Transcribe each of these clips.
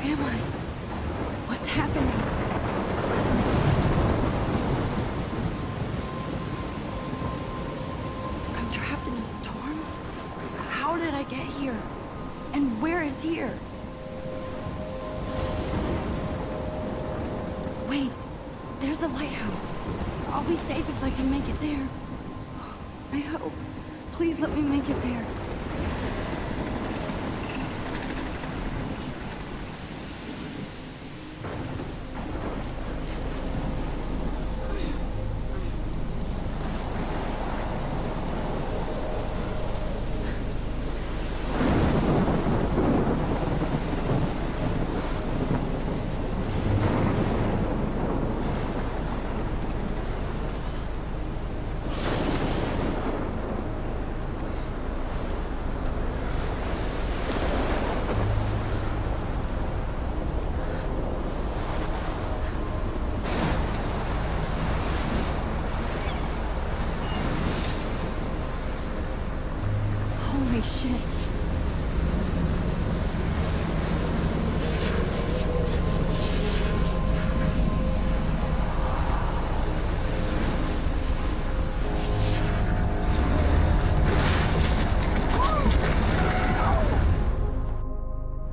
am I? What's happening? I'm trapped in a storm? How did I get here? And where is here? Wait, there's the lighthouse. I'll be safe if I can make it there. I hope. Please let me make it there. Holy shit.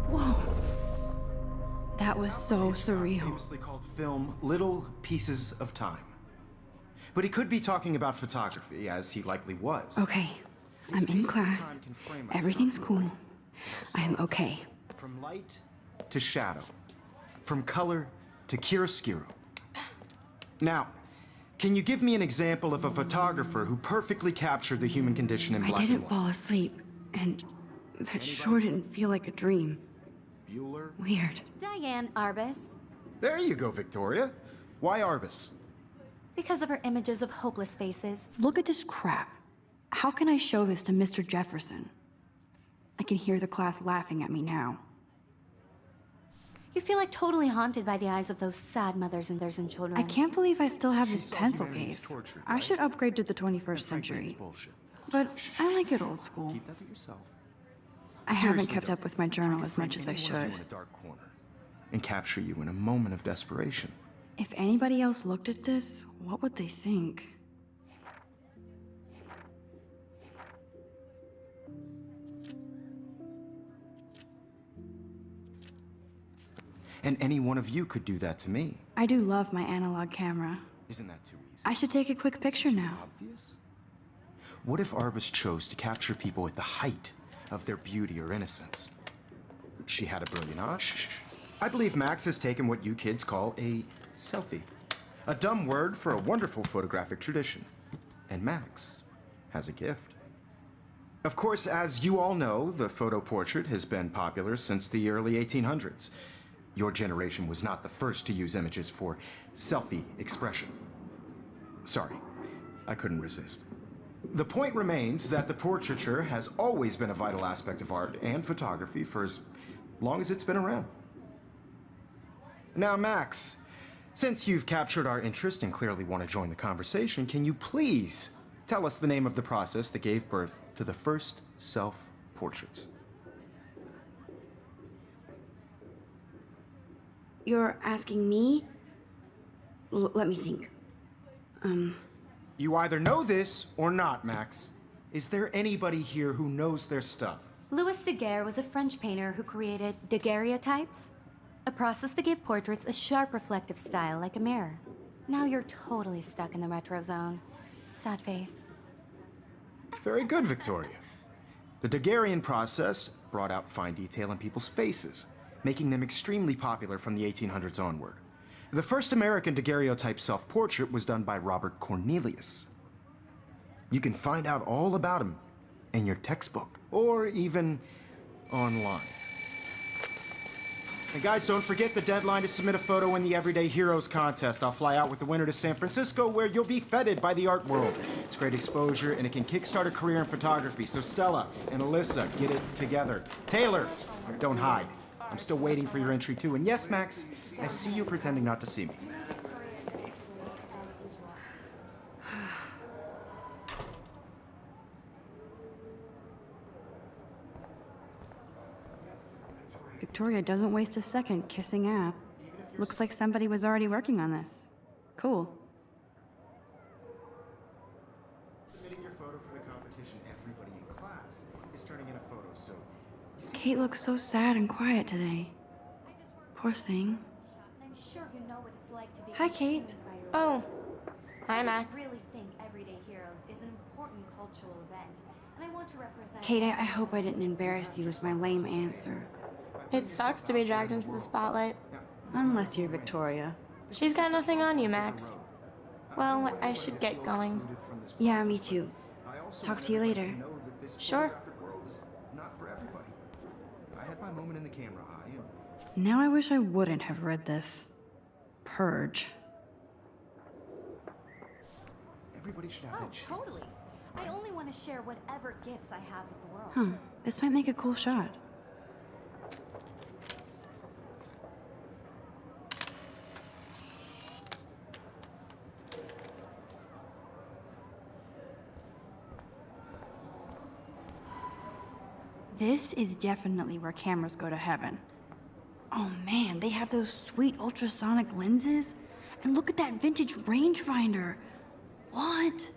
Whoa. That was so surreal. Famously called film Little Pieces of Time. But he could be talking about photography, as he likely was. Okay, I'm in class. Everything's cool. I'm okay. From light to shadow. From color to chiaroscuro. Now, can you give me an example of a photographer who perfectly captured the human condition in I black and didn't white? fall asleep, and that sure didn't feel like a dream. Bueller? Weird. Diane Arbus. There you go, Victoria. Why Arbus? Because of her images of hopeless faces. Look at this crap. How can I show this to Mr. Jefferson? I can hear the class laughing at me now. You feel like totally haunted by the eyes of those sad mothers and children. I can't believe I still have this saw pencil humanity as case. tortured, I right? should upgrade to the 21st Frankly, century. it's bullshit. But I like it old school. Keep that to yourself. I haven't Seriously, kept though, up with my I journal could as much frame as I any one of should. you in a dark corner and capture you in a moment of desperation. If anybody else looked at this, what would they think? And any one of you could do that to me. I do love my analog camera. Isn't that too easy? I should take a quick picture now. Obvious? What if Arbus chose to capture people at the height of their beauty or innocence? She had a brilliant eye. I believe Max has taken what you kids call a selfie. A dumb word for a wonderful photographic tradition. And Max has a gift. Of course, as you all know, the photo portrait has been popular since the early 1800s. Your generation was not the first to use images for selfie expression. Sorry, I couldn't resist. The point remains that the portraiture has always been a vital aspect of art and photography for as long as it's been around. Now, Max, since you've captured our interest and clearly want to join the conversation, can you please tell us the name of the process that gave birth to the first self-portraits? You're asking me? Let me think. You either know this or not, Max. Is there anybody here who knows their stuff? Louis Daguerre was a French painter who created daguerreotypes, a process that gave portraits a sharp reflective style like a mirror. Now you're totally stuck in the retro zone. Sad face. Very good, Victoria. The Daguerrean process brought out fine detail in people's faces, making them extremely popular from the 1800s onward. The first American daguerreotype self-portrait was done by Robert Cornelius. You can find out all about him in your textbook, or even online. And guys, don't forget the deadline to submit a photo in the Everyday Heroes contest. I'll fly out with the winner to San Francisco, where you'll be feted by the art world. It's great exposure, and it can kickstart a career in photography. So Stella and Alyssa, get it together. Taylor, don't hide. I'm still waiting for your entry too. And yes, Max, I see you pretending not to see me. Victoria doesn't waste a second kissing app. Looks like somebody was already working on this. Cool. Submitting your photo for the competition, everybody in class is turning in a photo, so you see. Kate looks so sad and quiet today. Poor thing. I'm sure you know what it's like to be Hi, Kate. consumed by your Oh, hi, I Max. really think Everyday Heroes is an important cultural event, and I want to represent. Kate, I hope I didn't embarrass you with my lame answer. It sucks to be dragged into the spotlight. Unless you're Victoria. She's got nothing on you, Max. Well, I should get going. Yeah, me too. Talk to you later. Sure. Not for everybody. I had my moment in the camera eye, and Now I wish I wouldn't have read this. Purge. everybody should have Oh, that chance. totally. I only want to share whatever gifts I have with the world. Huh. This might make a cool shot. This is definitely where cameras go to heaven. Oh man, they have those sweet ultrasonic lenses. And look at that vintage rangefinder. What?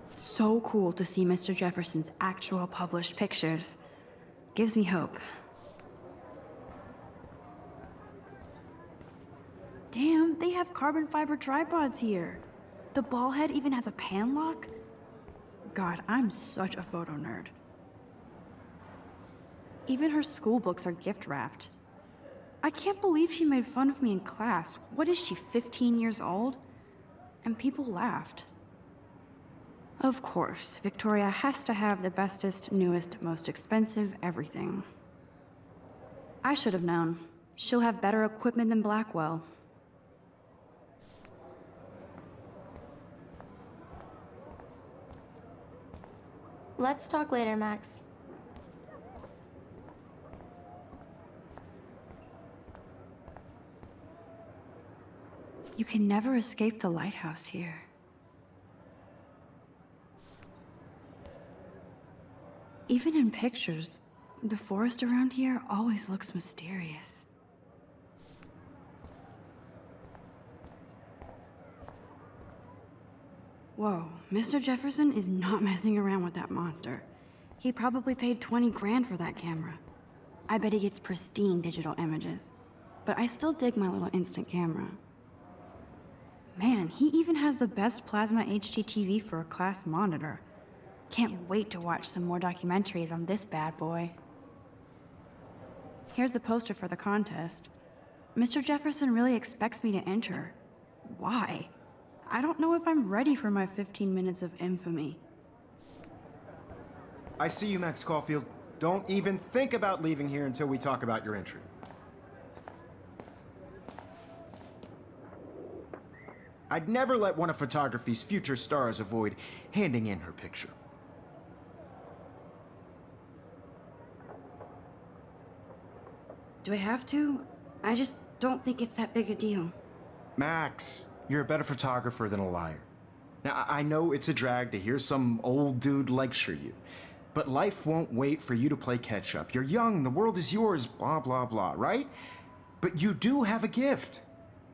So cool to see Mr. Jefferson's actual published pictures. Gives me hope. Damn, they have carbon fiber tripods here. The ball head even has a pan lock. God, I'm such a photo nerd. Even her school books are gift wrapped. I can't believe she made fun of me in class. What is she, 15 years old? And people laughed. Of course, Victoria has to have the bestest, newest, most expensive everything. I should have known. She'll have better equipment than Blackwell. Let's talk later, Max. You can never escape the lighthouse here. Even in pictures, the forest around here always looks mysterious. Whoa, Mr. Jefferson is not messing around with that monster. He probably paid 20 grand for that camera. I bet he gets pristine digital images. But I still dig my little instant camera. Man, he even has the best plasma HDTV for a class monitor. Can't wait to watch some more documentaries on this bad boy. Here's the poster for the contest. Mr. Jefferson really expects me to enter. Why? I don't know if I'm ready for my 15 minutes of infamy. I see you, Max Caulfield. Don't even think about leaving here until we talk about your entry. I'd never let one of photography's future stars avoid handing in her picture. Do I have to? I just don't think it's that big a deal. Max, you're a better photographer than a liar. Now, I know it's a drag to hear some old dude lecture you, but life won't wait for you to play catch up. You're young, the world is yours, blah, blah, blah, right? But you do have a gift.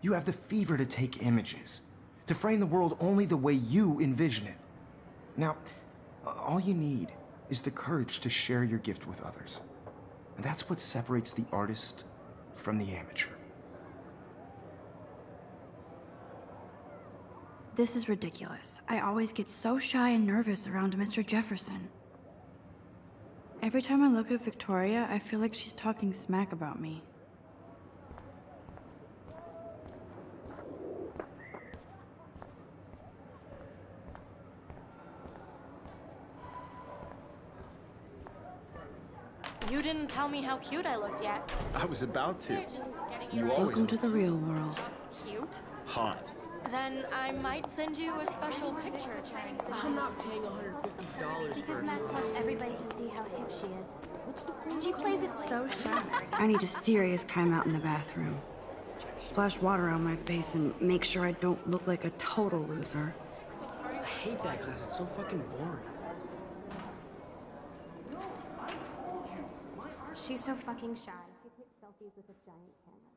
You have the fever to take images, to frame the world only the way you envision it. Now, all you need is the courage to share your gift with others. And that's what separates the artist from the amateur. This is ridiculous. I always get so shy and nervous around Mr. Jefferson. Every time I look at Victoria, I feel like she's talking smack about me. You didn't tell me how cute I looked yet. I was about to. They're just getting You you always Welcome to the real world. just cute. Hot. Then I might send you a special picture. I'm not paying $150 Because for Max wants everybody to see how hip she is. What's the point? She plays it so shy. I need a serious timeout in the bathroom. Splash water on my face and make sure I don't look like a total loser. I hate that class. It's so fucking boring. She's so fucking shy. She takes selfies with a giant camera.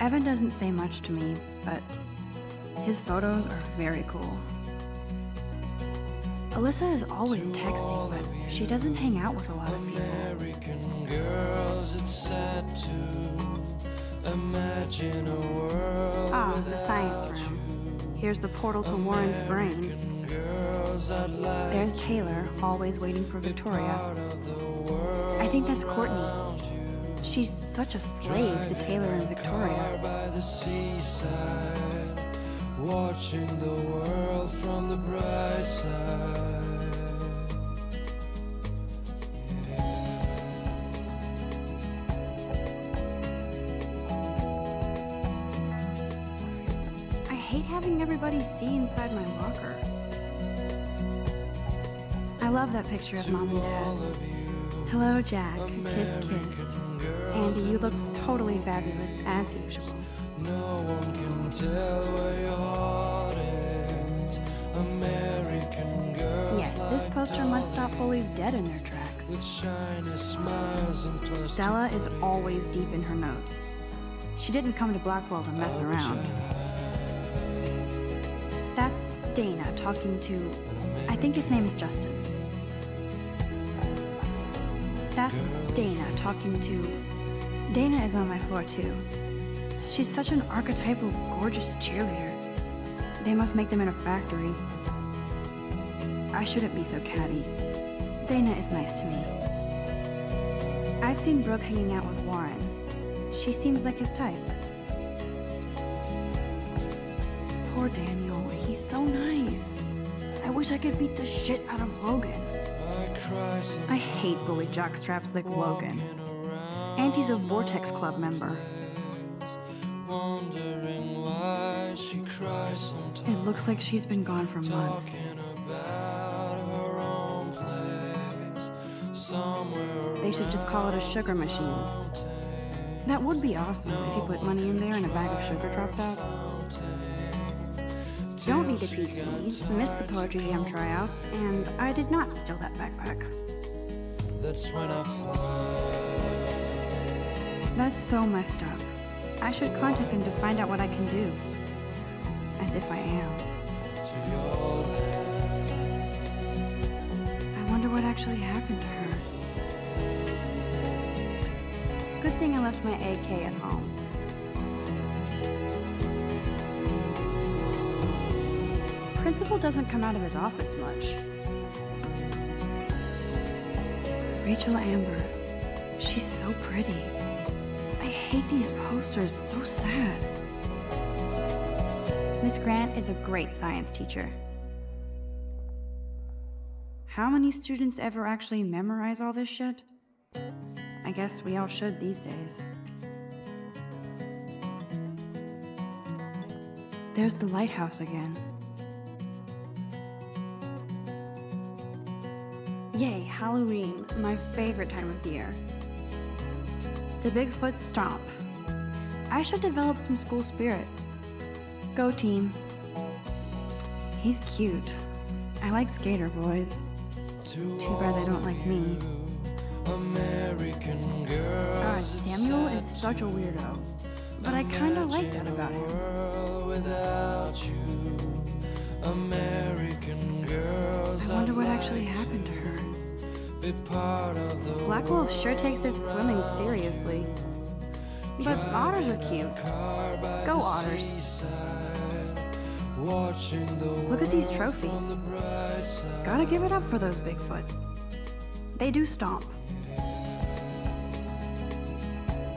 Evan doesn't say much to me, but his photos are very cool. Alyssa is always texting, but she doesn't hang out with a lot of people. American girls, it's sad to imagine a world Ah, the science room. Here's the portal to Warren's brain. girls I'd like There's Taylor, always waiting for Victoria. I think that's Courtney. She's such a slave to Taylor and Victoria. by the seaside, watching the world from the bright side. I hate having everybody see inside my locker. I love that picture of Mom and Dad. Hello, Jack. Kiss, kiss. Andy, you look totally fabulous, as usual. No one can tell where your heart is. American girls Yes, this poster must stop bullies dead in their tracks. with shiny smiles and plastic. Stella is always deep in her notes. She didn't come to Blackwell to mess around. That's Dana talking to, I think his name is Justin. That's Dana talking to, Dana is on my floor too. She's such an archetypal, gorgeous cheerleader. They must make them in a factory. I shouldn't be so catty. Dana is nice to me. I've seen Brooke hanging out with Warren. She seems like his type. Poor Daniel, he's so nice. I wish I could beat the shit out of Logan. I hate bully jockstraps like Logan. And he's a Vortex Club member. Wondering why she cries sometimes. It looks like she's been gone for months. About her own place, somewhere They should just call it a sugar machine. That would be awesome if you put money in there and a bag of sugar dropped out. Don't need a PC, missed the Poetry Jam tryouts, and I did not steal that backpack. that's when I fly. That's so messed up. I should contact them to find out what I can do. As if I am. I wonder what actually happened to her. Good thing I left my AK at home. Principal doesn't come out of his office much. Rachel Amber. She's so pretty. I hate these posters, so sad. Miss Grant is a great science teacher. How many students ever actually memorize all this shit? I guess we all should these days. There's the lighthouse again. Yay, Halloween, my favorite time of year. The Bigfoot Stomp. I should develop some school spirit. Go team. He's cute. I like skater boys. Too bad they don't like me. American girl God, Samuel is such a weirdo. But I kinda like that about him. without you. American girls I wonder what actually happened to her. be part of the Blackwell sure takes its swimming seriously. But otters are cute. Go otters. watching the Look at these trophies. Gotta give it up for those Bigfoots. They do stomp.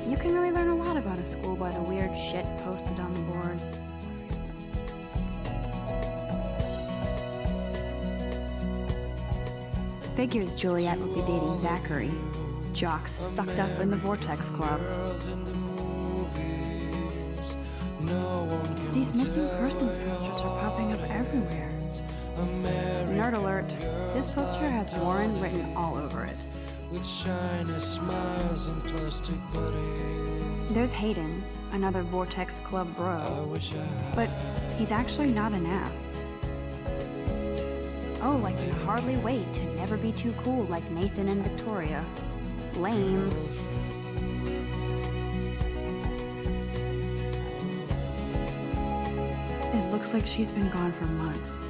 You can really learn a lot about a school by the weird shit posted on the boards. Figures Juliet would be dating Zachary. Jocks sucked up in the Vortex Club. No one can These missing tell persons where your posters are popping up everywhere. American Nerd alert. This poster has Warren written all over it. with shiny smiles and plastic buddies. There's Hayden, another Vortex Club I bro. wish I had But he's actually not an ass. Oh, I can hardly wait to never be too cool like Nathan and Victoria. Lame. It looks like she's been gone for months.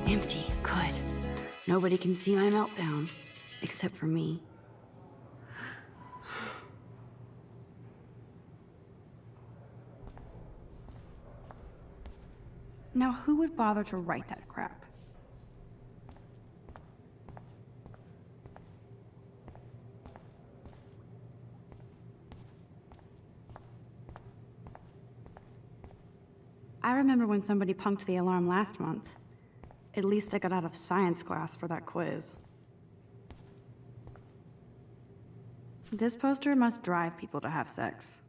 Empty. Good. Nobody can see my meltdown. Except for me. Now, who would bother to write that crap? I remember when somebody punked the alarm last month. At least I got out of science class for that quiz. This poster must drive people to have sex.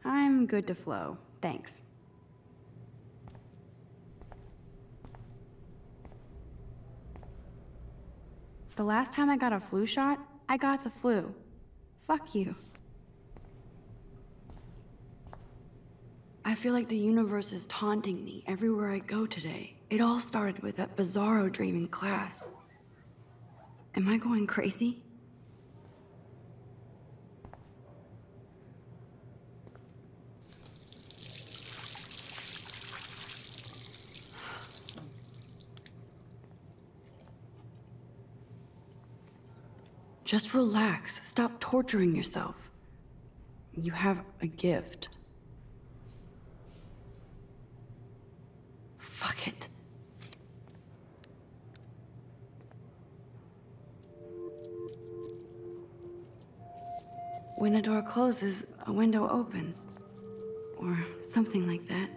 I'm good to flow, thanks. The last time I got a flu shot, I got the flu. Fuck you. I feel like the universe is taunting me everywhere I go today. It all started with that bizarro dream in class. Am I going crazy? Just relax. Stop torturing yourself. You have a gift. Fuck it. When a door closes, a window opens. Or something like that.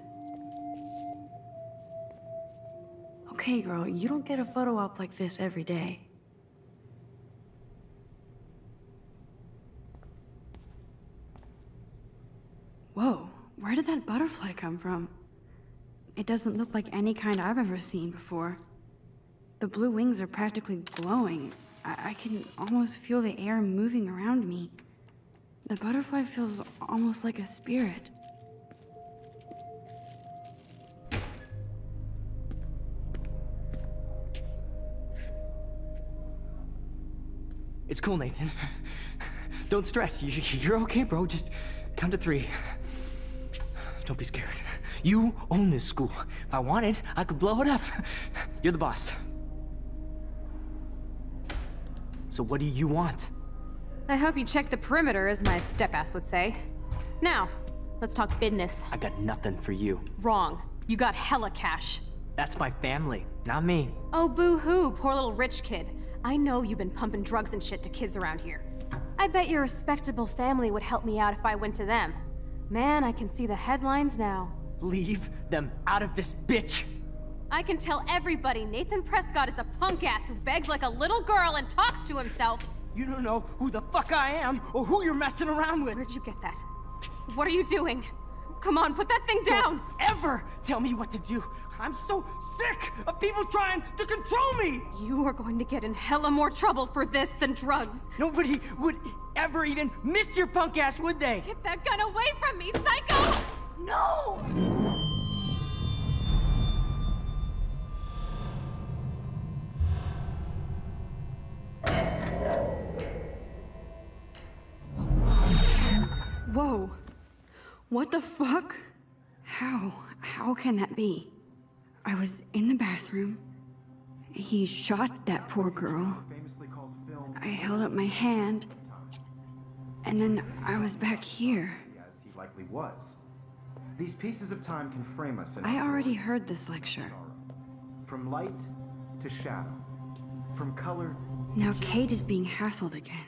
Okay, girl, you don't get a photo op like this every day. Whoa, where did that butterfly come from? It doesn't look like any kind I've ever seen before. The blue wings are practically glowing. I can almost feel the air moving around me. The butterfly feels almost like a spirit. It's cool, Nathan. Don't stress. You're okay, bro. Just count to 3. Don't be scared. You own this school. If I wanted, I could blow it up. You're the boss. So what do you want? I hope you checked the perimeter, as my step-ass would say. Now, let's talk business. I got nothing for you. Wrong. You got hella cash. That's my family, not me. Oh, boo-hoo, poor little rich kid. I know you've been pumping drugs and shit to kids around here. I bet your respectable family would help me out if I went to them. Man, I can see the headlines now. Leave them out of this bitch. I can tell everybody Nathan Prescott is a punk ass who begs like a little girl and talks to himself. You don't know who the fuck I am or who you're messing around with. Where'd you get that? What are you doing? Come on, put that thing down! Don't ever tell me what to do. I'm so sick of people trying to control me. You are going to get in hella more trouble for this than drugs. Nobody would ever even miss your punk ass, would they? Get that gun away from me, psycho! No! Whoa. What the fuck? How can that be? I was in the bathroom. He shot that poor girl. I held up my hand. And then I was back here. As he likely was. These pieces of time can frame us in I our already world. heard this lecture. From light to shadow. From color. Now Kate is being hassled again.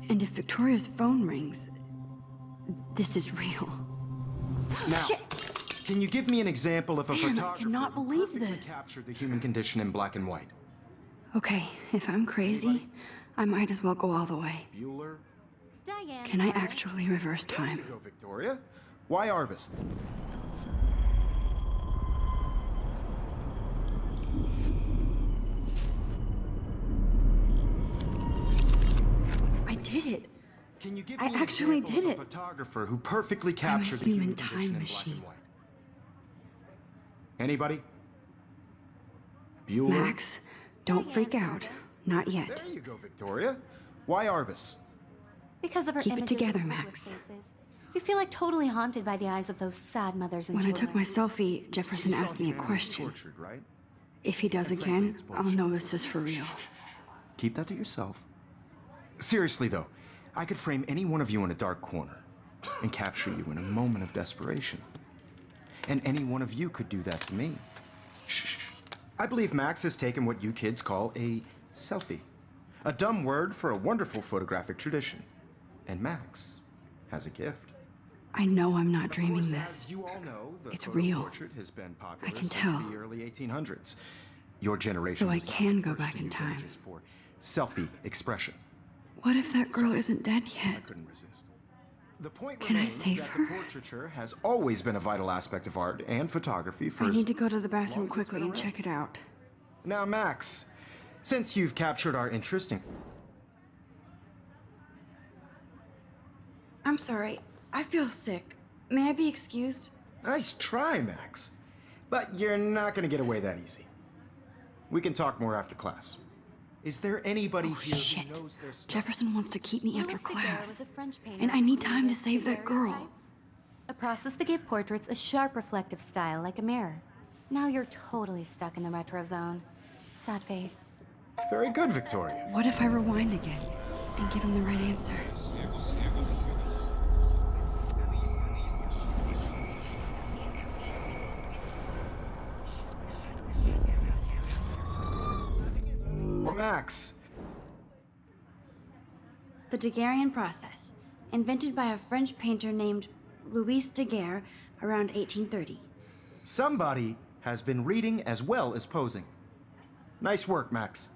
And if Victoria's phone rings, This is real. Now, can you give me an example of a Man, I photographer cannot who believe perfectly this. captured the human condition in black and white? Okay, if I'm crazy, I might as well go all the way. Bueller? Diane. Can I Arbus. actually reverse There you time? go, Victoria. Why Arbus? I did it. Can you give I me an actually example did of a it. photographer who perfectly captured the human human condition time in black machine. and white? Anybody? Bueller? Max, don't freak out. Not yet. There you go, Victoria. Why Arbus? Because of her Keep it images of together, hopeless Max. faces. You feel like totally haunted by the eyes of those sad mothers and When I children. took my selfie, Jefferson You saw asked me a humanity question. tortured, right? If he does And frankly, again, it's I'll bullshit. know this is for real. Keep that to yourself. Seriously, though, I could frame any one of you in a dark corner and capture you in a moment of desperation. And any one of you could do that to me. Shh. I believe Max has taken what you kids call a selfie. A dumb word for a wonderful photographic tradition. And Max has a gift. I know I'm not Of dreaming course, this. as you all know, the It's photo real. portrait has been popular I can since tell. the early 1800s. Your generation So I was not can the go first back to in use time. images for selfie expression. What if that girl isn't dead I yet? couldn't resist. The point Can I remains save that her? the portraiture has always been a vital aspect of art and photography for I as need to go to the long bathroom as it's quickly been and around. check it out. Now, Max, since you've captured our interest in... I'm sorry. I feel sick. May I be excused? Nice try, Max. But you're not going to get away that easy. We can talk more after class. Is there anybody Oh, here shit. who knows their stuff? Jefferson wants to keep me after Louis Daguerre class. was a French painter And I who need time to created save that girl. daguerreotypes, a process that gave portraits a sharp reflective style like a mirror. Now you're totally stuck in the retro zone. Sad face. Very good, Victoria. What if I rewind again and give him the right answer? Well, Max, The Daguerrean process, invented by a French painter named Louis Daguerre around 1830. somebody has been reading as well as posing. Nice work, Max.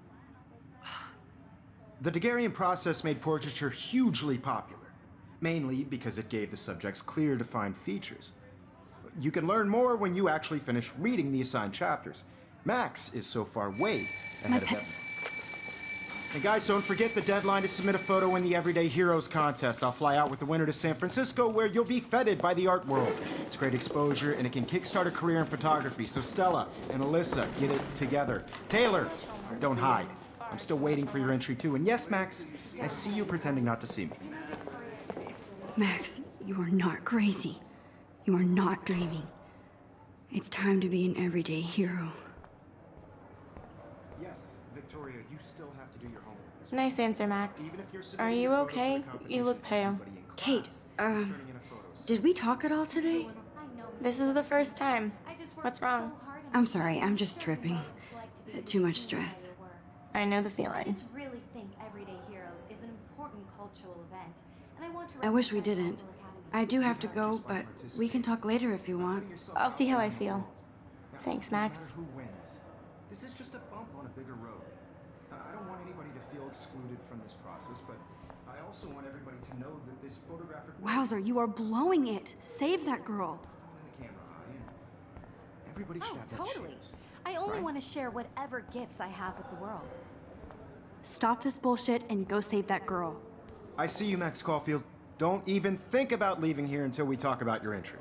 The Daguerrean process made portraiture hugely popular, mainly because it gave the subjects clear, defined features. You can learn more when you actually finish reading the assigned chapters. Max is so far way ahead of everyone. And guys, don't forget the deadline to submit a photo in the Everyday Heroes contest. I'll fly out with the winner to San Francisco, where you'll be feted by the art world. It's great exposure, and it can kickstart a career in photography. So Stella and Alyssa, get it together. Taylor, don't hide. I'm still waiting for your entry too. And yes, Max, I see you pretending not to see me. Max, you are not crazy. You are not dreaming. It's time to be an everyday hero. Yes, Victoria, you still have to do your homework. Nice answer, Max. Even if you're Are submitting you a photo for the okay? You competition, look pale. everybody in Kate, class is turning in a photo. Did we talk at all today? This is the first time. I just worked What's wrong? so hard on I'm this sorry, show. I'm just Showing tripping. what it's like to be Too much in stress. their work. I know the I feeling. just really think Everyday Heroes is an important cultural event, and I want to I wish we represent didn't. Global Academy. I do have to go, but we can talk later if you want. I'll see how I feel. Thanks, Max. No matter who wins, this is just a bump on a bigger road. I don't want anybody to feel excluded from this process, but I also want everybody to know that this photographic work Wowzer, you are blowing it. Save that girl. in the camera eye, and everybody should Oh, have that totally. chance. I only right? want to share whatever gifts I have with the world. Stop this bullshit and go save that girl. I see you, Max Caulfield. Don't even think about leaving here until we talk about your entry.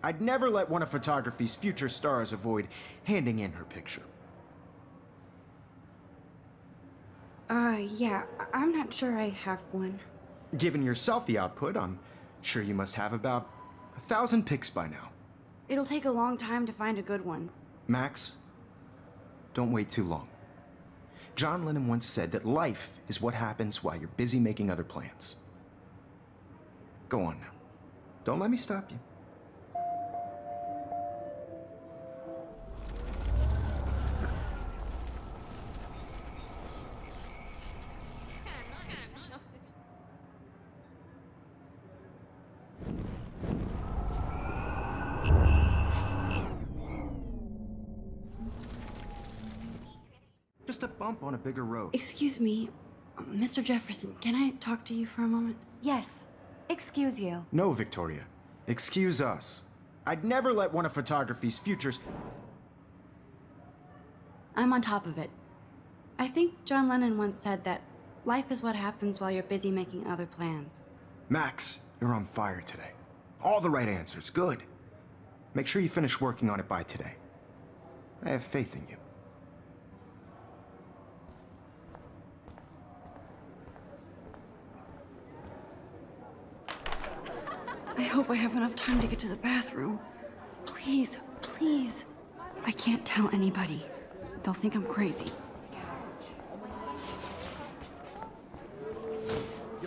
I'd never let one of photography's future stars avoid handing in her picture. Yeah, I'm not sure I have one. Given your selfie output, I'm sure you must have about 1,000 pics by now. It'll take a long time to find a good one. Max, don't wait too long. John Lennon once said that life is what happens while you're busy making other plans. Go on now. Don't let me stop you. Just a bump on a bigger road. Excuse me, Mr. Jefferson, can I talk to you for a moment? Yes. Excuse you. No, Victoria. Excuse us. I'd never let one of photography's futures... I'm on top of it. I think John Lennon once said that life is what happens while you're busy making other plans. Max, you're on fire today. All the right answers. Good. Make sure you finish working on it by today. I have faith in you. I hope I have enough time to get to the bathroom. Please, please. I can't tell anybody. They'll think I'm crazy.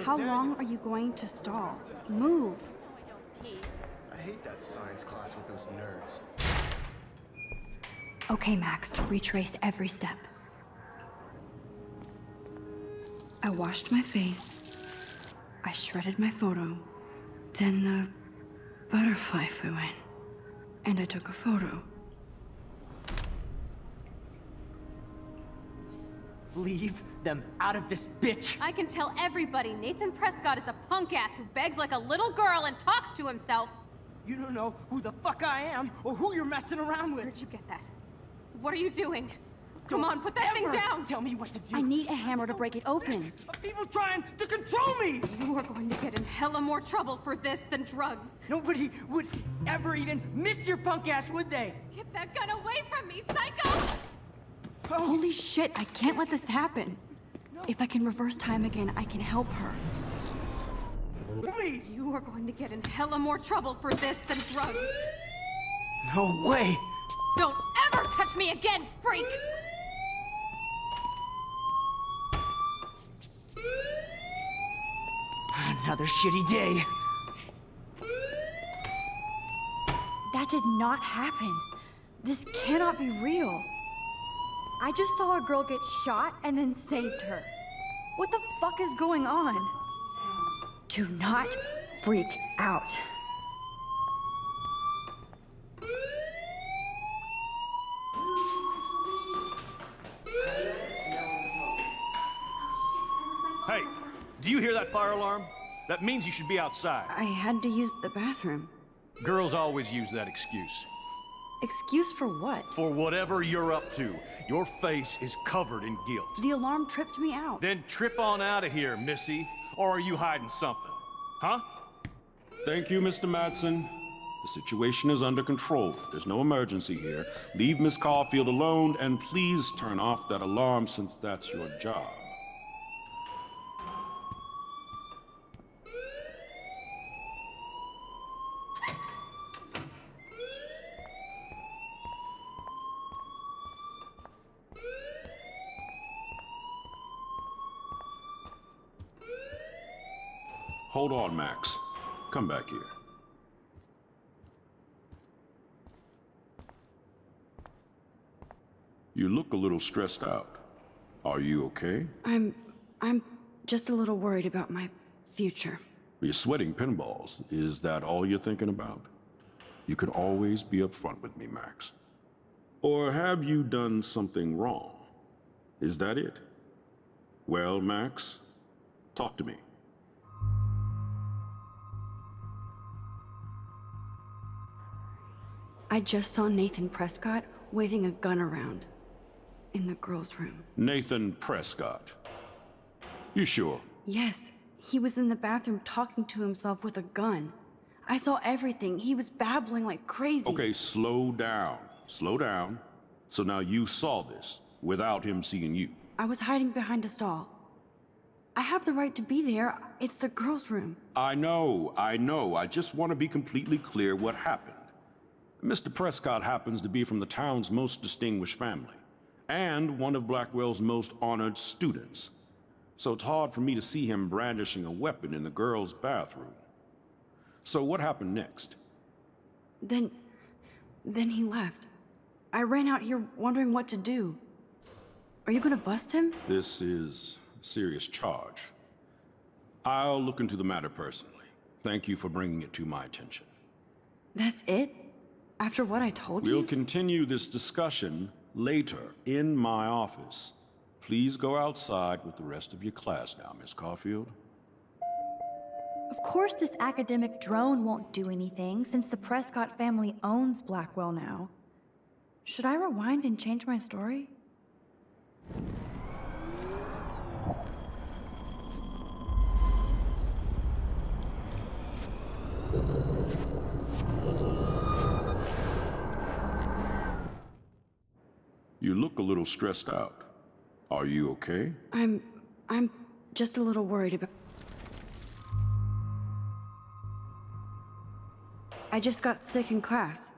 How long are you going to stall? Move. I hate that science class with those nerds. Okay, Max, retrace every step. I washed my face. I shredded my photo. Then the butterfly flew in, and I took a photo. Leave them out of this bitch! I can tell everybody Nathan Prescott is a punk ass who begs like a little girl and talks to himself. You don't know who the fuck I am or who you're messing around with. Where'd you get that? What are you doing? Come Don't on, put that thing ever down! Tell me what to do. I need a hammer to break it open. Of people trying to control me! You are going to get in hella more trouble for this than drugs. Nobody would ever even miss your punk ass, would they? Get that gun away from me, psycho! Holy shit, I can't let this happen. If I can reverse time again, I can help her. Wait! You are going to get in hella more trouble for this than drugs. No way! Don't ever touch me again, freak! Another shitty day. That did not happen. This cannot be real. I just saw a girl get shot and then saved her. What the fuck is going on? Do not freak out. Hey, do you hear that fire alarm? That means you should be outside. I had to use the bathroom. Girls always use that excuse. Excuse for what? For whatever you're up to, your face is covered in guilt. The alarm tripped me out. Then trip on out of here, Missy. Or are you hiding something? Huh? Thank you, Mr. Madsen. The situation is under control. There's no emergency here. Leave Miss Caulfield alone, and please turn off that alarm since that's your job. Hold on, Max. Come back here. You look a little stressed out. Are you okay? I'm just a little worried about my future. You're sweating pinballs. Is that all you're thinking about? You can always be upfront with me, Max. Or have you done something wrong? Is that it? Well, Max, talk to me. I just saw Nathan Prescott waving a gun around in the girls' room. Nathan Prescott. You sure? Yes, he was in the bathroom talking to himself with a gun. I saw everything. He was babbling like crazy. Okay, slow down. Slow down. So now you saw this without him seeing you. I was hiding behind a stall. I have the right to be there. It's the girls' room. I know. I just want to be completely clear what happened. Mr. Prescott happens to be from the town's most distinguished family, and one of Blackwell's most honored students. So it's hard for me to see him brandishing a weapon in the girls' bathroom. So what happened next? Then he left. I ran out here wondering what to do. Are you gonna bust him? This is a serious charge. I'll look into the matter personally. Thank you for bringing it to my attention. That's it? After what I told you? We'll continue this discussion later in my office. Please go outside with the rest of your class now, Miss Caulfield. Of course this academic drone won't do anything since the Prescott family owns Blackwell now. Should I rewind and change my story? You look a little stressed out. Are you okay? I'm just a little worried about... I just got sick in class.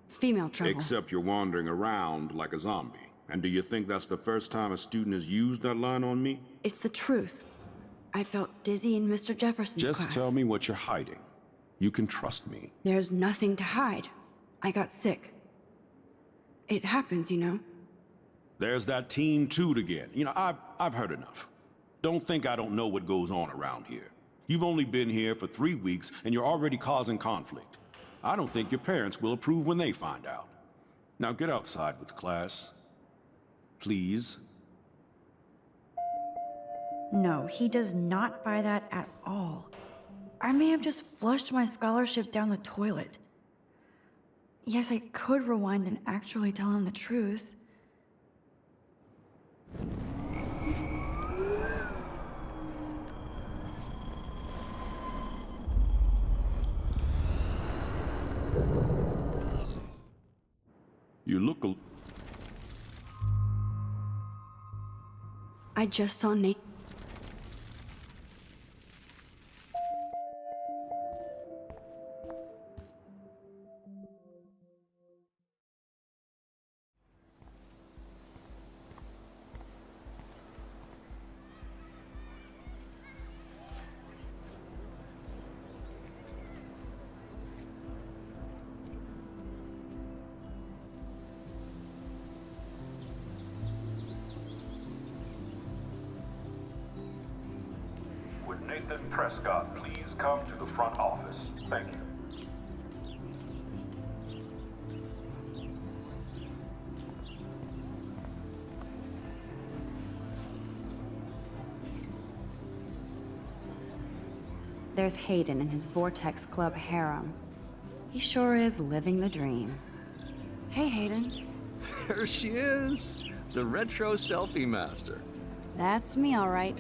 Female trouble. Except you're wandering around like a zombie. And do you think that's the first time a student has used that line on me? It's the truth. I felt dizzy in Mr. Jefferson's class. Just tell me what you're hiding. You can trust me. There's nothing to hide. I got sick. It happens, you know. There's that Team Toot again. You know, I've heard enough. Don't think I don't know what goes on around here. You've only been here for 3 weeks, and you're already causing conflict. I don't think your parents will approve when they find out. Now get outside with class. Please. No, he does not buy that at all. I may have just flushed my scholarship down the toilet. Yes, I could rewind and actually tell him the truth. You look a... I just saw Nate. Would Nathan Prescott please come to the front office? Thank you. There's Hayden and his Vortex Club harem. He sure is living the dream. Hey, Hayden. There she is, the retro selfie master. That's me, all right.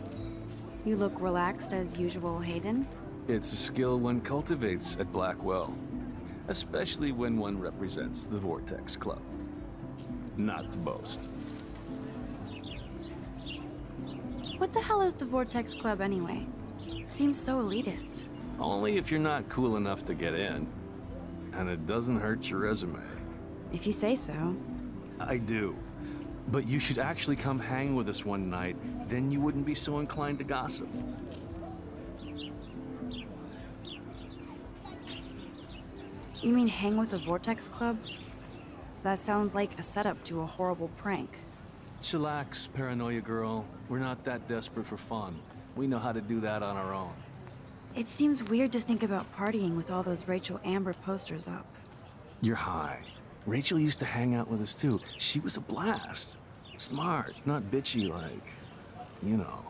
You look relaxed as usual, Hayden. It's a skill one cultivates at Blackwell, especially when one represents the Vortex Club. Not to boast. What the hell is the Vortex Club anyway? It seems so elitist. Only if you're not cool enough to get in. And it doesn't hurt your resume. If you say so. I do. But you should actually come hang with us one night, then you wouldn't be so inclined to gossip. You mean hang with the Vortex Club? That sounds like a setup to a horrible prank. Chillax, paranoia girl. We're not that desperate for fun. We know how to do that on our own. It seems weird to think about partying with all those Rachel Amber posters up. You're high. Rachel used to hang out with us too. She was a blast. Smart, not bitchy like, you know.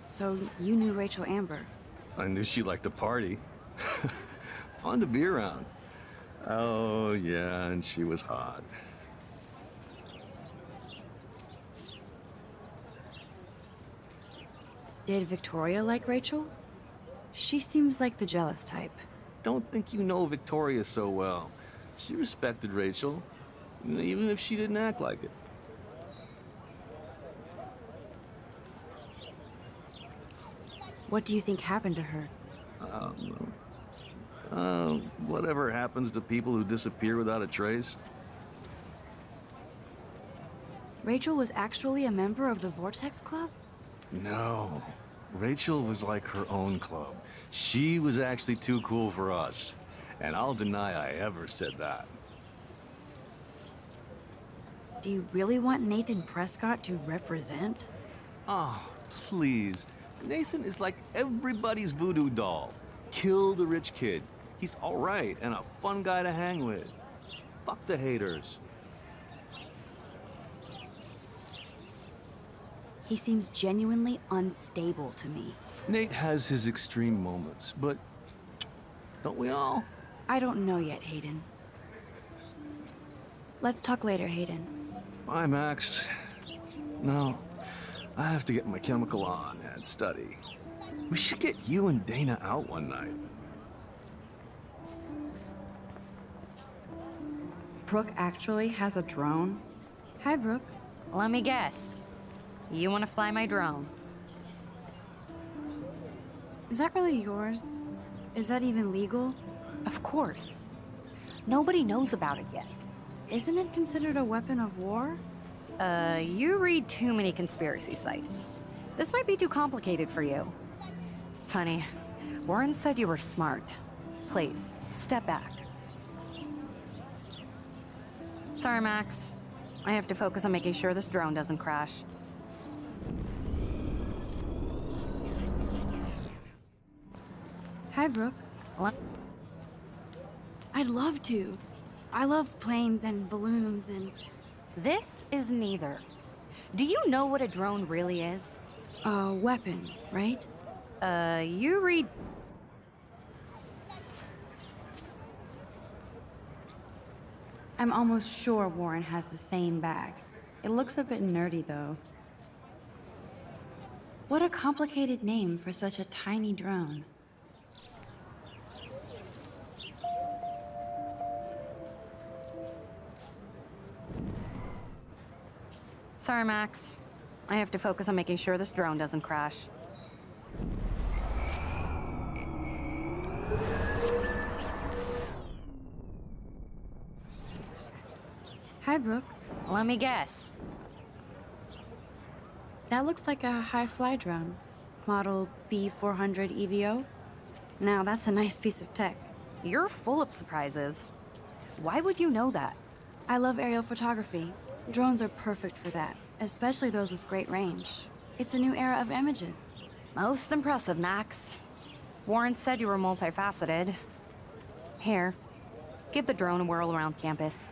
So you knew Rachel Amber? I knew she liked to party. Fun to be around. Oh, yeah, and she was hot. Did Victoria like Rachel? She seems like the jealous type. Don't think you know Victoria so well. She respected Rachel, even if she didn't act like it. What do you think happened to her? Whatever happens to people who disappear without a trace. Rachel was actually a member of the Vortex Club? No. Rachel was like her own club. She was actually too cool for us. And I'll deny I ever said that. Do you really want Nathan Prescott to represent? Oh, please. Nathan is like everybody's voodoo doll. Kill the rich kid. He's all right and a fun guy to hang with. Fuck the haters. He seems genuinely unstable to me. Nate has his extreme moments, but don't we all? I don't know yet, Hayden. Let's talk later, Hayden. Bye, Max. No, I have to get my chemical on and study. We should get you and Dana out one night. Brooke actually has a drone? Hi, Brooke. Let me guess. You want to fly my drone? Is that really yours? Is that even legal? Of course. Nobody knows about it yet. Isn't it considered a weapon of war? You read too many conspiracy sites. This might be too complicated for you. Funny, Warren said you were smart. Please, step back. Sorry, Max. I have to focus on making sure this drone doesn't crash. Hi, Brooke. I'd love to. I love planes and balloons and... This is neither. Do you know what a drone really is? A weapon, right? You read... I'm almost sure Warren has the same bag. It looks a bit nerdy, though. What a complicated name for such a tiny drone. Sorry, Max. I have to focus on making sure this drone doesn't crash. Hi, Brooke. Let me guess. That looks like a high-fly drone. Model B400 EVO. Now, that's a nice piece of tech. You're full of surprises. Why would you know that? I love aerial photography. Drones are perfect for that, especially those with great range. It's a new era of images. Most impressive, Max. Warren said you were multifaceted. Here, give the drone a whirl around campus.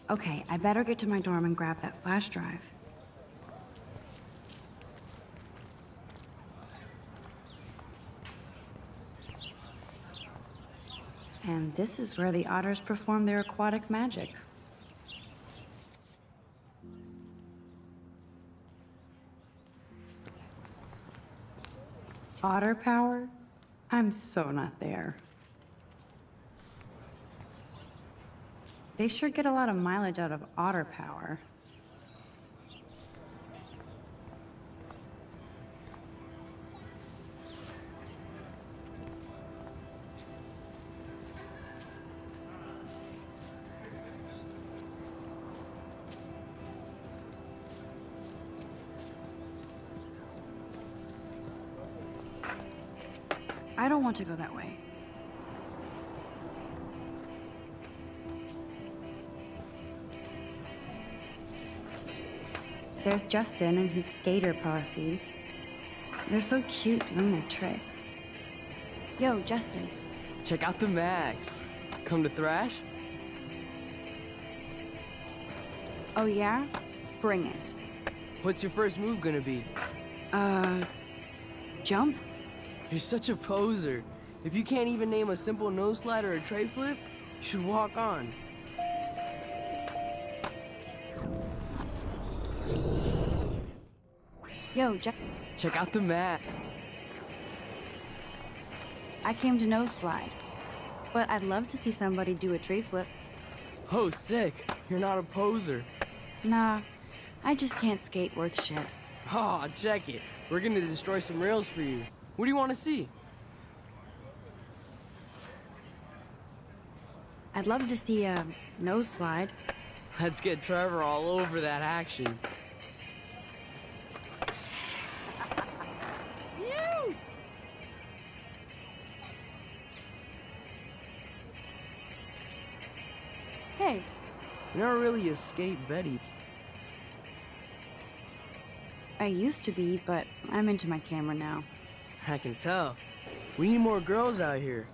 Okay, I better get to my dorm and grab that flash drive. And this is where the otters perform their aquatic magic. Otter power? I'm so not there. They sure get a lot of mileage out of otter power. I don't want to go that way. There's Justin and his skater posse. They're so cute doing their tricks. Yo, Justin. Check out the Max. Come to thrash? Oh yeah? Bring it. What's your first move gonna be? Jump? You're such a poser. If you can't even name a simple nose slide or a tray flip, you should walk on. Yo, check out the mat. I came to nose slide. But I'd love to see somebody do a tree flip. Oh, sick. You're not a poser. Nah, I just can't skate worth shit. Oh, check it. We're gonna destroy some rails for you. What do you want to see? I'd love to see a nose slide. Let's get Trevor all over that action. Hey, You're not really a skate Betty. I used to be, but I'm into my camera now. I can tell. We need more girls out here.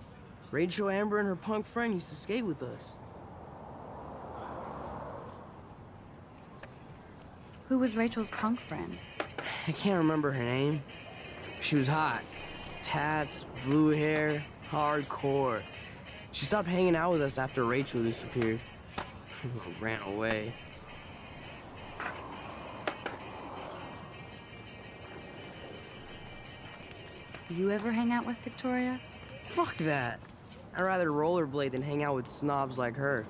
Rachel, Amber, and her punk friend used to skate with us. Who was Rachel's punk friend? I can't remember her name. She was hot. Tats, blue hair, hardcore. She stopped hanging out with us after Rachel disappeared. Ran away. You ever hang out with Victoria? Fuck that. I'd rather rollerblade than hang out with snobs like her.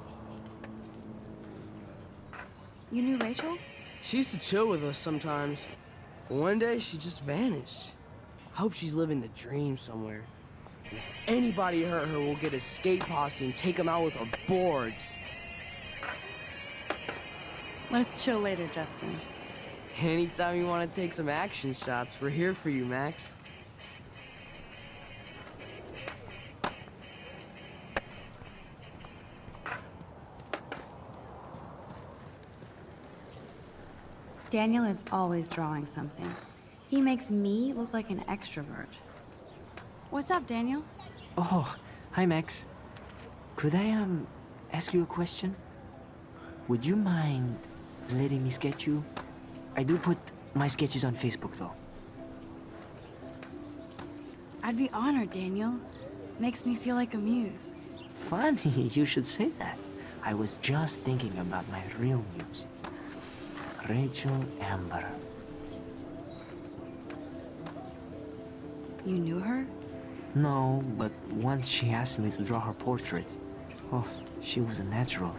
You knew Rachel? She used to chill with us sometimes. But one day, she just vanished. I hope she's living the dream somewhere. And if anybody hurt her, we'll get a skate posse and take them out with our boards. Let's chill later, Justin. Anytime you want to take some action shots, we're here for you, Max. Daniel is always drawing something. He makes me look like an extrovert. What's up, Daniel? Oh, hi, Max. Could I, ask you a question? Would you mind letting me sketch you? I do put my sketches on Facebook, though. I'd be honored, Daniel. Makes me feel like a muse. Funny, you should say that. I was just thinking about my real muse. Rachel Amber. You knew her? No, but once she asked me to draw her portrait. Oh, she was a natural.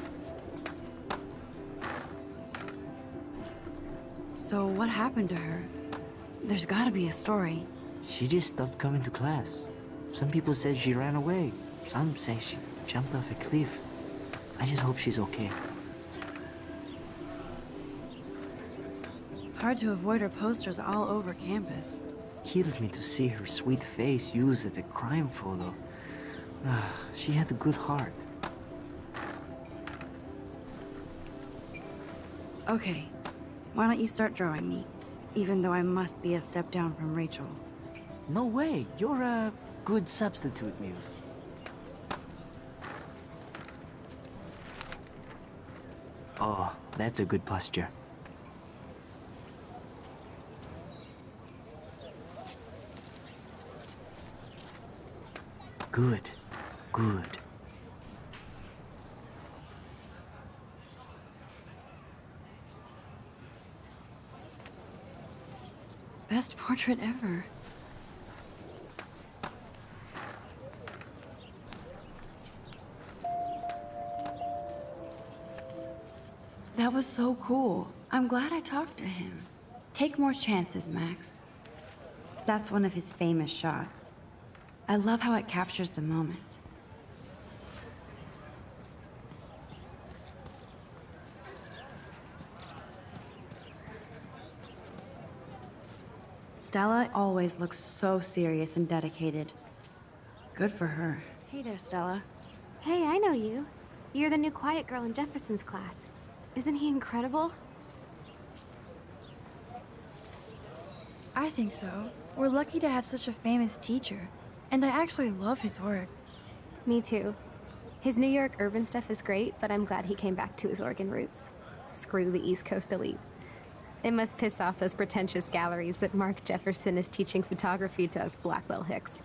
So what happened to her? There's gotta be a story. She just stopped coming to class. Some people said she ran away. Some say she jumped off a cliff. I just hope she's okay. Hard to avoid her posters all over campus. Kills me to see her sweet face used as a crime photo. She had a good heart. Okay, why don't you start drawing me? Even though I must be a step down from Rachel. No way, you're a good substitute, Muse. Oh, that's a good posture. Good, good. Best portrait ever. That was so cool. I'm glad I talked to him. Take more chances, Max. That's one of his famous shots. I love how it captures the moment. Stella always looks so serious and dedicated. Good for her. Hey there, Stella. Hey, I know you. You're the new quiet girl in Jefferson's class. Isn't he incredible? I think so. We're lucky to have such a famous teacher. And I actually love his work. Me too. His New York urban stuff is great, but I'm glad he came back to his Oregon roots. Screw the East Coast elite. It must piss off those pretentious galleries that Mark Jefferson is teaching photography to us Blackwell Hicks.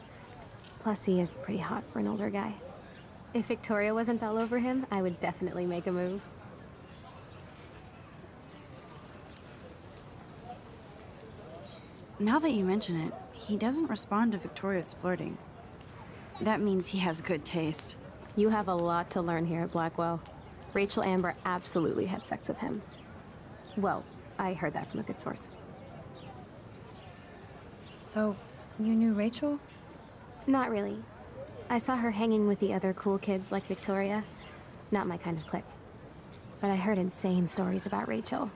Plus, he is pretty hot for an older guy. If Victoria wasn't all over him, I would definitely make a move. Now that you mention it, he doesn't respond to Victoria's flirting. That means he has good taste. You have a lot to learn here at Blackwell. Rachel Amber absolutely had sex with him. Well, I heard that from a good source. So, you knew Rachel? Not really. I saw her hanging with the other cool kids like Victoria. Not my kind of clique. But I heard insane stories about Rachel.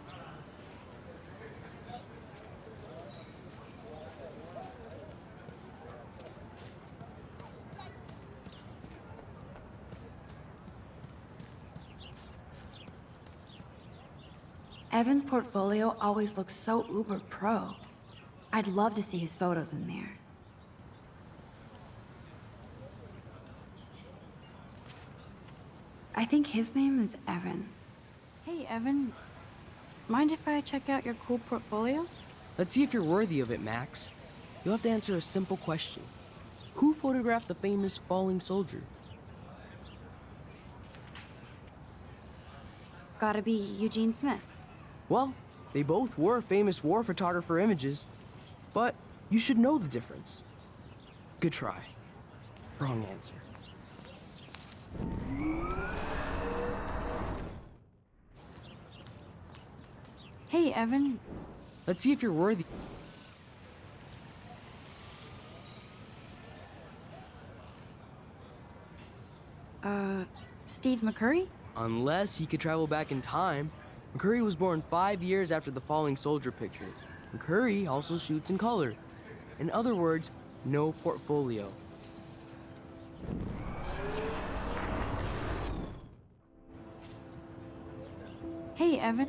Evan's portfolio always looks so uber pro. I'd love to see his photos in there. I think his name is Evan. Hey, Evan. Mind if I check out your cool portfolio? Let's see if you're worthy of it, Max. You'll have to answer a simple question. Who photographed the famous falling soldier? Gotta be Eugene Smith. Well, they both were famous war photographer images, but you should know the difference. Good try. Wrong answer. Hey, Evan. Let's see if you're worthy. Steve McCurry? Unless he could travel back in time. McCurry was born 5 years after the falling soldier picture. McCurry also shoots in color. In other words, no portfolio. Hey, Evan.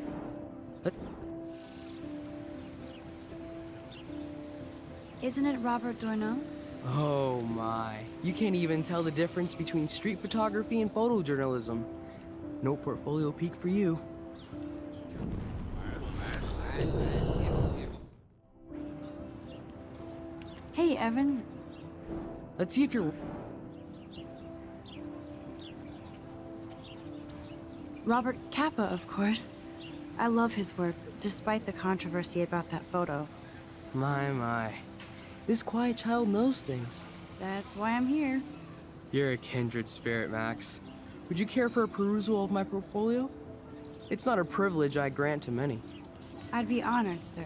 Isn't it Robert Doisneau? Oh my. You can't even tell the difference between street photography and photojournalism. No portfolio peak for you. Hey, Evan. Let's see if you're... Robert Capa, of course. I love his work, despite the controversy about that photo. My. This quiet child knows things. That's why I'm here. You're a kindred spirit, Max. Would you care for a perusal of my portfolio? It's not a privilege I grant to many. I'd be honored, sir.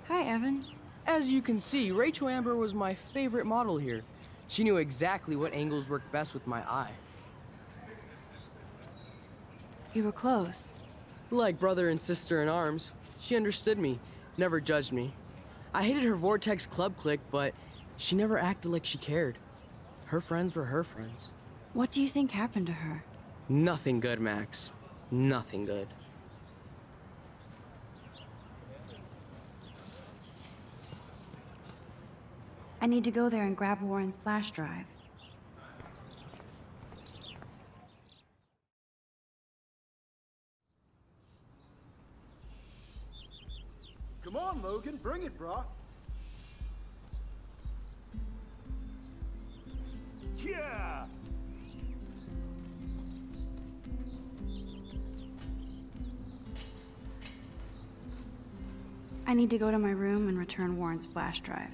Hi, Evan. As you can see, Rachel Amber was my favorite model here. She knew exactly what angles worked best with my eye. You were close. Like brother and sister in arms. She understood me, never judged me. I hated her Vortex Club clique, but she never acted like she cared. Her friends were her friends. What do you think happened to her? Nothing good, Max. Nothing good. I need to go there and grab Warren's flash drive. Come on, Logan, bring it, brah. Yeah! I need to go to my room and return Warren's flash drive.